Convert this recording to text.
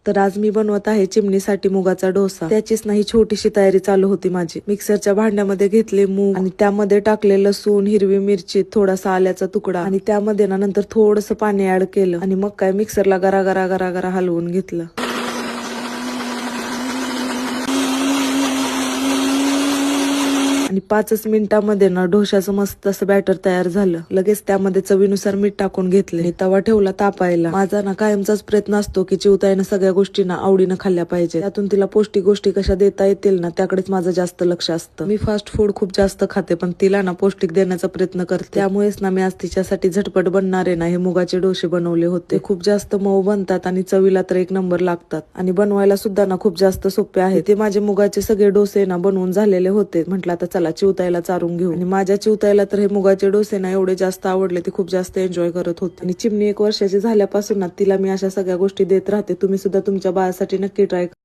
तर आज मी बनवत आहे चिमणीसाठी मुगाचा डोसा. त्याचीच नाही छोटीशी तयारी चालू होती माझी. मिक्सरच्या भांड्यामध्ये घेतले मूग आणि त्यामध्ये टाकले लसूण, हिरवी मिरची, थोडासा आल्याचा तुकडा आणि त्यामध्ये ना नंतर थोडंसं पाणी ऍड केलं आणि मग काय मिक्सरला गरा गरा गरा गरा हलवून घेतलं. आणि 5च मिनिटांमध्ये ना डोशाचं मस्त असं बॅटर तयार झालं. लगेच त्यामध्ये चवीनुसार मीठ टाकून घेतले आणि तवा ठेवला तापायला. माझा ना कायमचाच प्रयत्न असतो की चिवताईनं सगळ्या गोष्टी ना आवडीनं खाल्ल्या पाहिजे. त्यातून तिला पौष्टिक गोष्टी कशा देता येतील ना त्याकडेच माझं जास्त लक्ष असतं. मी फास्ट फूड खूप जास्त खाते पण तिला ना पौष्टिक देण्याचा प्रयत्न करते. त्यामुळेच ना मी आज तिच्यासाठी झटपट बनणारे ना हे मुगाचे डोसे बनवले होते. खूप जास्त मऊ बनतात आणि चवीला तर एक नंबर लागतात आणि बनवायला सुद्धा ना खूप जास्त सोपे आहे. ते माझे मुगाचे सगळे डोसे ना बनवून झालेले होते. म्हटलं आता चला चिवताईला चारून घेऊ. आणि माझ्या चिवताईला तर हे मुगाचे डोसे ना एवढे जास्त आवडले, ते खूप जास्त एन्जॉय करत होते. आणि चिमणी 1 वर्षाची झाल्यापासून ना तिला मी अशा सगळ्या गोष्टी देत राहते. तुम्ही सुद्धा तुमच्या बाळासाठी नक्की ट्राय